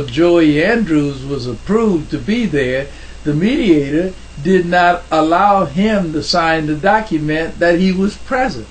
Joey Andrews was approved to be there, the mediator did not allow him to sign the document that he was present.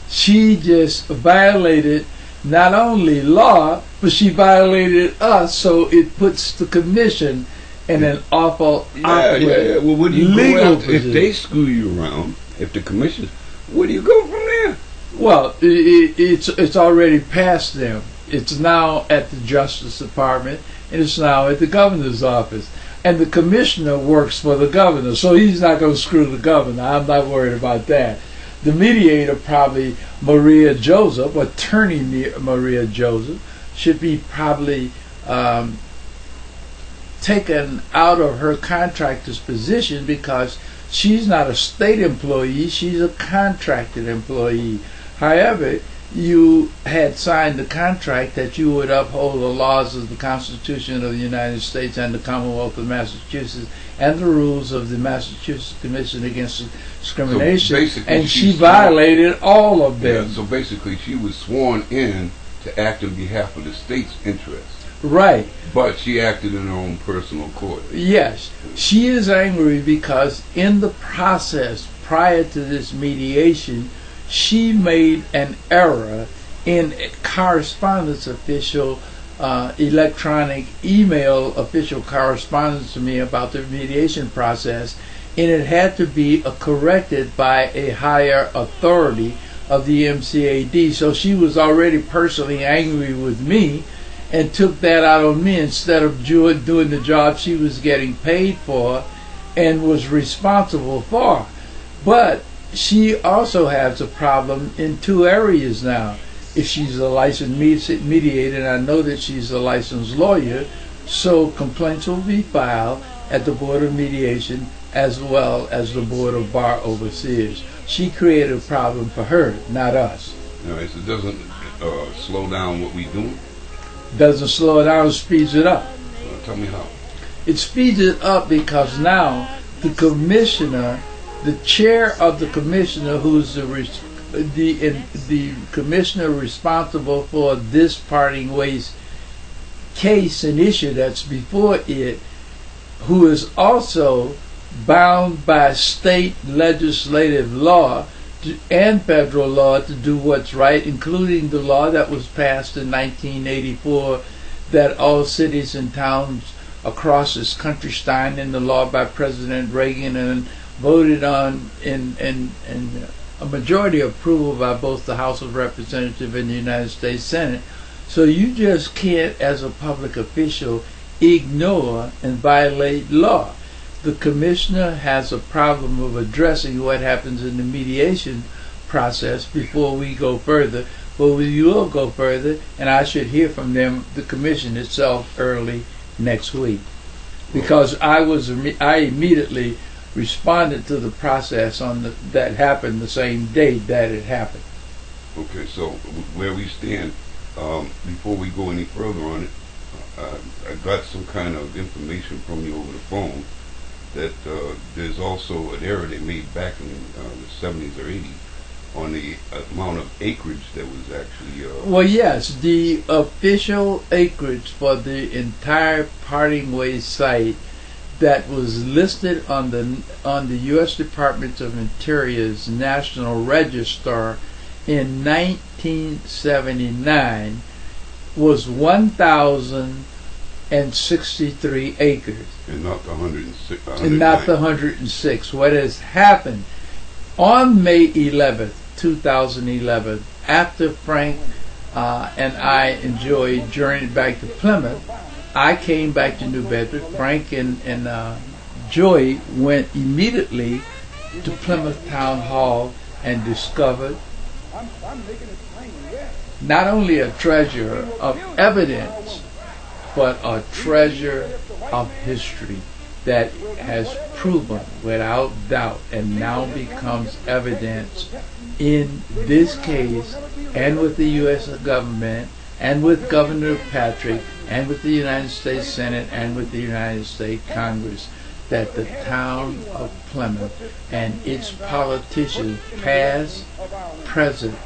She just violated not only law, but she violated us, so it puts the commission in an awful awkward Well, where do you legal go after, position. if they screw you around, if the commission, where do you go from there? Well, it's already past them. It's now at the Justice Department, and it's now at the governor's office. And the commissioner works for the governor, so he's not going to screw the governor. I'm not worried about that. The mediator, probably Maria Joseph, attorney Maria Joseph, should be probably taken out of her contractor's position because she's not a state employee, she's a contracted employee. However, you had signed the contract that you would uphold the laws of the Constitution of the United States and the Commonwealth of Massachusetts and the rules of the Massachusetts Commission Against Discrimination, So and she violated all of them. Yeah, so basically she was sworn in to act on behalf of the state's interests. Right. But she acted in her own personal court. Yes. She is angry because in the process prior to this mediation, she made an error in correspondence official, electronic email official correspondence to me about the mediation process, and it had to be corrected by a higher authority of the MCAD. So she was already personally angry with me and took that out on me instead of doing the job she was getting paid for and was responsible for. But she also has a problem in two areas now. If she's a licensed mediator, and I know that she's a licensed lawyer, so complaints will be filed at the Board of Mediation as well as the Board of Bar Overseers. She created a problem for her, not us. All right, so it doesn't slow down what we doing? Doesn't slow it down, speeds it up. Tell me how. It speeds it up because now the commissioner, the chair of the commissioner, who's the commissioner responsible for this parting ways case and issue that's before it, who is also bound by state legislative law and federal law to do what's right, including the law that was passed in 1984 that all cities and towns across this country signed into law by President Reagan and voted on in a majority approval by both the House of Representatives and the United States Senate. So you just can't, as a public official, ignore and violate law. The commissioner has a problem of addressing what happens in the mediation process before we go further. But we will go further, and I should hear from them, the commission itself, early next week. Because I immediately responded to the process that happened the same day that it happened. Okay, so where we stand, before we go any further on it, I got some kind of information from you over the phone that there's also an error they made back in the 70s or 80s on the amount of acreage that was actually... Well, yes, the official acreage for the entire Parting Ways site that was listed on the U.S. Department of Interior's National Register in 1979 was 1,063 acres. And not the 106. And not the 106. What has happened on May 11th, 2011, after Frank and I enjoyed journeying back to Plymouth, I came back to New Bedford. Frank and Joey went immediately to Plymouth Town Hall and discovered not only a treasure of evidence, but a treasure of history that has proven without doubt and now becomes evidence in this case and with the U.S. government and with Governor Patrick and with the United States Senate and with the United States Congress, that the town of Plymouth and its politicians, past, present,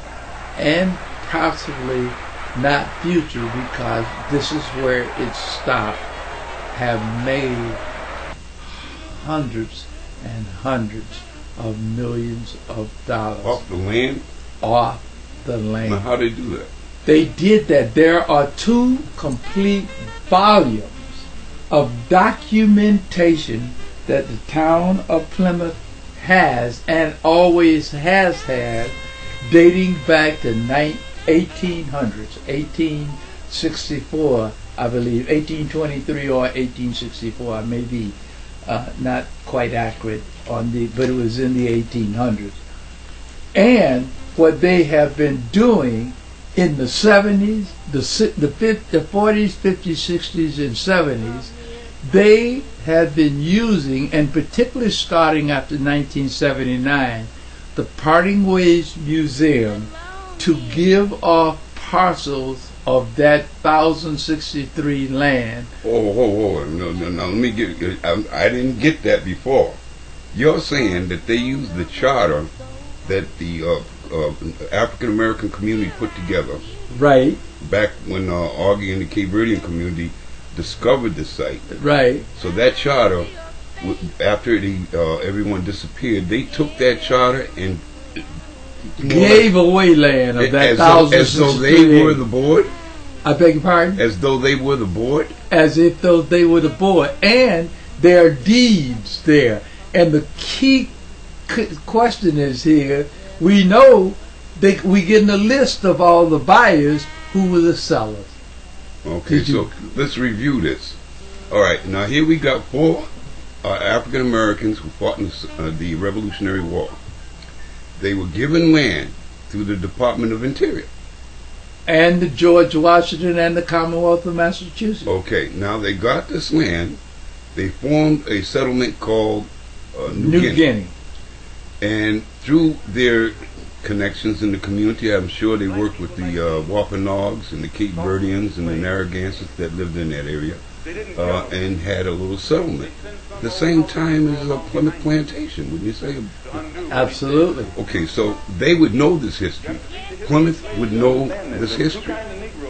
and possibly not future, because this is where it stopped, have made hundreds and hundreds of millions of dollars Off the land? off the land. Now, how they do that? They did that. There are 2 complete volumes of documentation that the town of Plymouth has and always has had, dating back to 1800s, 1864, I believe, 1823 or 1864. I may be not quite accurate on but it was in the 1800s. And what they have been doing in the 70s, the 40s, 50s, 60s, and 70s, they have been using, and particularly starting after 1979, the Parting Ways Museum to give off parcels of that 1,063 land. Oh, no, let me get. I didn't get that before. You're saying that they used the charter that the African American community put together, Right, back when Augie and the Cape Verdean community discovered the site. right. So that charter, after everyone disappeared, they took that charter and Gave away land of that as though they were the board. I beg your pardon? As though they were the board. As if though they were the board. And there are deeds there. And the key question is here, we know that we getting a list of all the buyers who were the sellers. Okay, so let's review this. All right, now here we got 4 African Americans who fought in the Revolutionary War. They were given land through the Department of Interior. And the George Washington and the Commonwealth of Massachusetts. Okay, now they got this land. They formed a settlement called New Guinea. And through their connections in the community, I'm sure they worked with the Wampanoags and the Cape Verdeans and the Narragansetts that lived in that area, and had a little settlement. The same time as Plymouth Plantation, wouldn't you say? Absolutely. Okay, so they would know this history. Plymouth would know this history.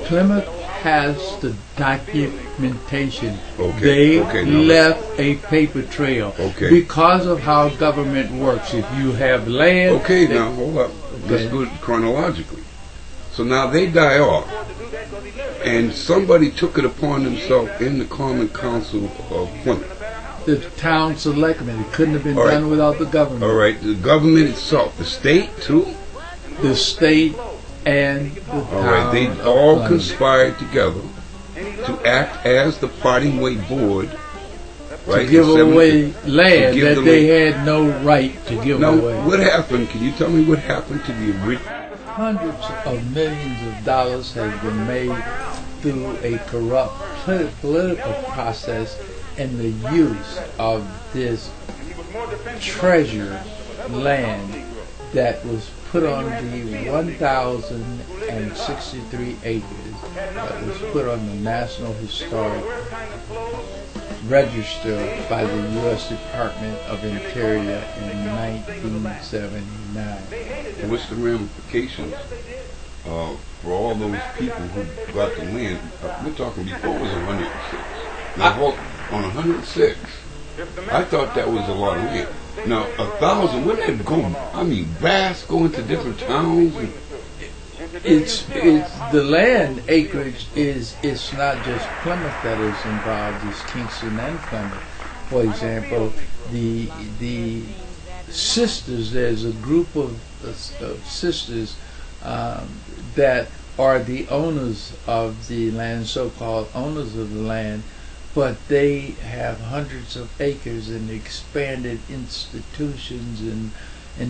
Plymouth has the documentation. Okay. They left a paper trail. Okay. Because of how government works. If you have land... Okay, now hold up. Let's do it chronologically. So now they die off. And somebody took it upon themselves in the Common Council of Plymouth. The town selectmen. It couldn't have been done without the government. All right, the government itself, the state too? The state and the town. All right, they all conspired together to act as the Parting Way Board. Right, to give away land that they had no right to give away. Now, what happened? Can you tell me what happened to the original? Hundreds of millions of dollars have been made through a corrupt political process and the use of this treasure land that was put on the 1,063 acres that was put on the National Historic Register by the U.S. Department of Interior in 1979. What's the ramifications for all those people who got the land? We're talking before it was 106. Now, on 106, I thought that was a lot of land. Now, 1,000, where did it go? I mean, vast, go into different towns. It's the land acreage it's not just Plymouth that is involved. It's Kingston and Plymouth. For example, the sisters. There's a group of sisters that are the owners of the land, so-called owners of the land. But they have hundreds of acres and expanded institutions and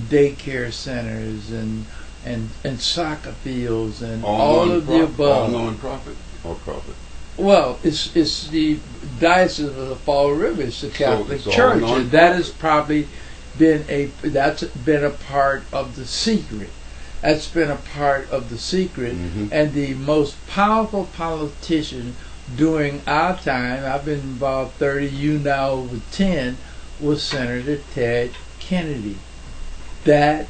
daycare centers and soccer fields and all of the above. All non-profit or profit? Well, it's the Diocese of the Fall River. It's the Catholic Church, and that has probably been that's been a part of the secret. That's been a part of the secret, and the most powerful politician during our time, I've been involved 30, you now over 10, was Senator Ted Kennedy. That,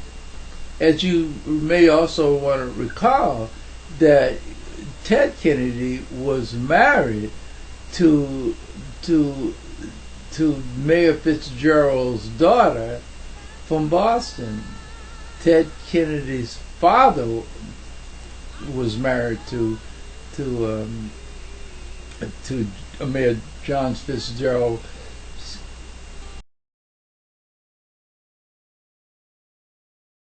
as you may also want to recall, that Ted Kennedy was married to to Mayor Fitzgerald's daughter from Boston. Ted Kennedy's father was married to Mayor John Fitzgerald